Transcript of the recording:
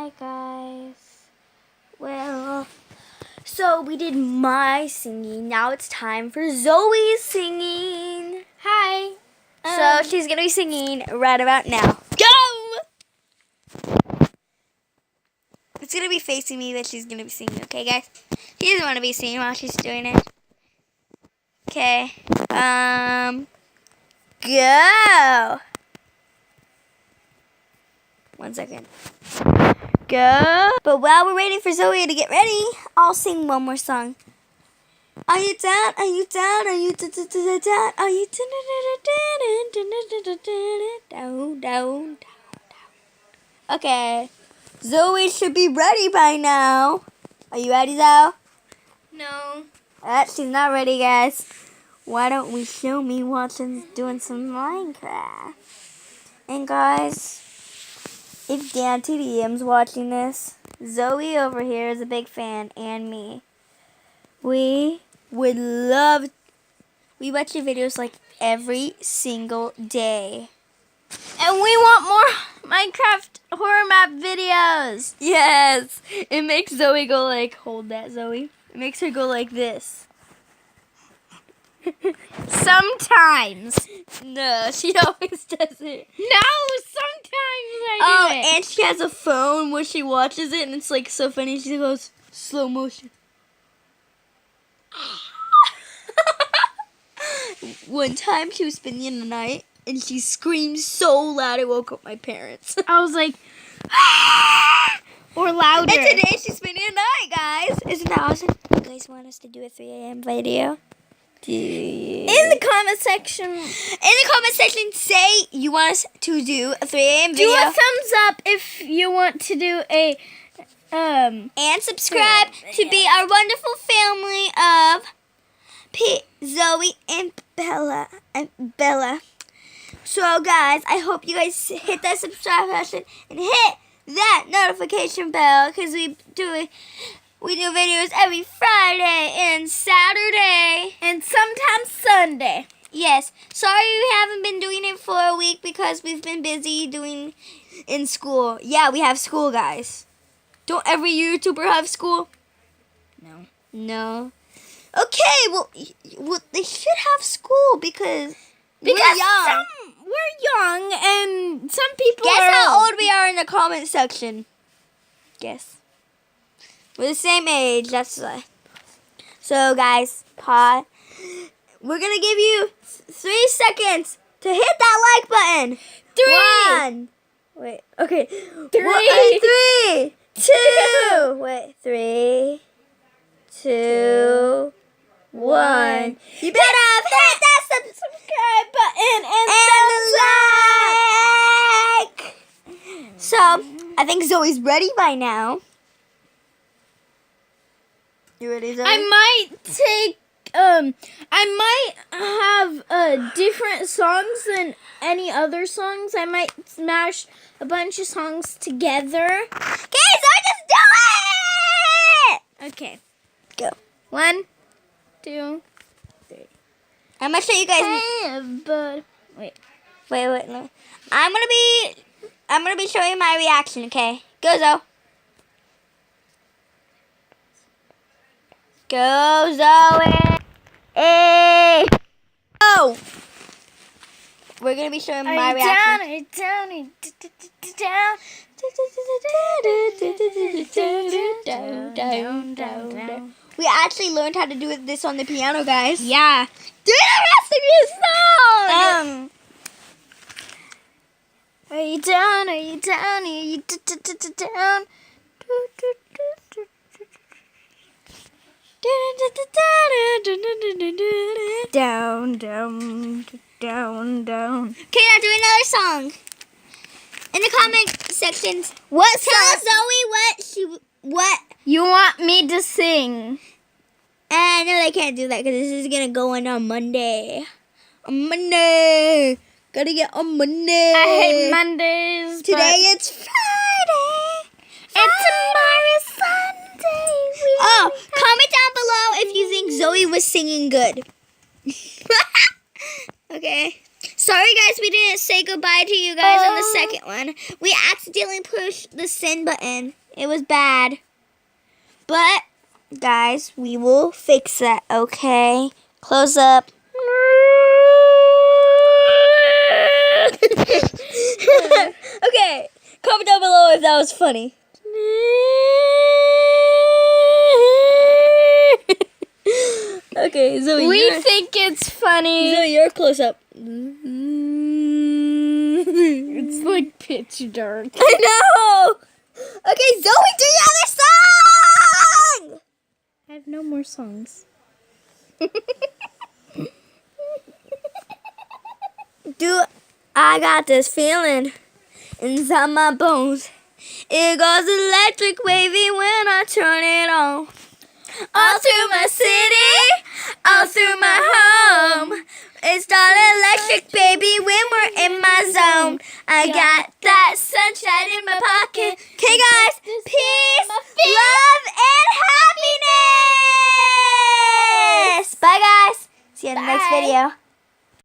Hi guys. Well, so we did my singing. Now it's time for Zoe's singing. Hi. So she's gonna be singing right about now. Go! It's gonna be facing me that she's gonna be singing. Okay, guys. She doesn't want to be singing while she's doing it. Okay. Go. 1 second. Go. But while we're waiting for Zoe to get ready, I'll sing one more song. Are you down? Are you down? Are you down? Are you down? Down. Okay. Zoe should be ready by now. Are you ready, Zoe? No. She's not ready, guys. Why don't we show me watching doing some Minecraft? And guys, if Dan TDM's watching this, Zoe over here is a big fan, and me. We would love. We watch your videos like every single day. And we want more Minecraft horror map videos. Yes, it makes Zoe go like, hold that, Zoe. It makes her go like this. Sometimes. No, she always does it. No, sometimes I do it. And she has a phone where she watches it, and it's like so funny. She goes slow motion. One time she was spending the night, and she screamed so loud it woke up my parents. I was like, or louder. And today she's spending the night, guys. Isn't that awesome? You guys want us to do a 3 a.m. video? In the comment section. Say you want us to do a 3 a.m. video. Do a thumbs up if you want to do a and subscribe to be our wonderful family of Zoe and Bella. So guys, I hope you guys hit that subscribe button and hit that notification bell, because we do videos every Friday and Saturday and sometimes Sunday. Yes. Sorry we haven't been doing it for a week because we've been busy doing in school. Yeah, we have school, guys. Don't every YouTuber have school? No. Okay, well they should have school because we're young. We're young, and some people Guess how old we are in the comment section. Guess. We're the same age, that's why. So, guys, pause. We're going to give you 3 seconds to hit that like button. 3. 1. Wait, okay. 3. 3. 2. Wait, 3. 2. 1. You better hit that subscribe button and like. So, I think Zoe's ready by now. You ready, Zoe? I might have different songs than any other songs. I might smash a bunch of songs together. Okay, Zoe, just do it! Okay. Go. 1, 2, 3. I'm gonna show you guys. Hey, but wait. No. I'm gonna be showing my reaction. Okay, go, Zoe. Go, Zoe. Hey. Oh. We're gonna be showing my reaction. Down. We actually learned how to do this on the piano, guys. Yeah. Do the rest of your song. Are you down? Are you down? Are you down? Down. Okay, now do another song. In the comment sections, tell Zoe what. You want me to sing? I know they can't do that because this is gonna go in on Monday. Gotta get on Monday. I hate Mondays. Today it's Friday. And tomorrow's Sunday. Comment down below if you think Zoe was singing good. Okay. Sorry, guys, we didn't say goodbye to you guys on the second one. We accidentally pushed the send button. It was bad. But, guys, we will fix that, okay? Close up. Okay, comment down below if that was funny. Okay, Zoe, We think it's funny. Zoe, your close up. It's like pitch dark. I know. Okay, Zoe, do your other song. I have no more songs. Do I got this feeling inside my bones? It goes electric wavy when I turn it on. All through my city, all through my home. It's all electric, baby, when we're in my zone. I got that sunshine in my pocket. Okay, guys, peace, love, and happiness. Bye, guys. See you in the next Bye. video.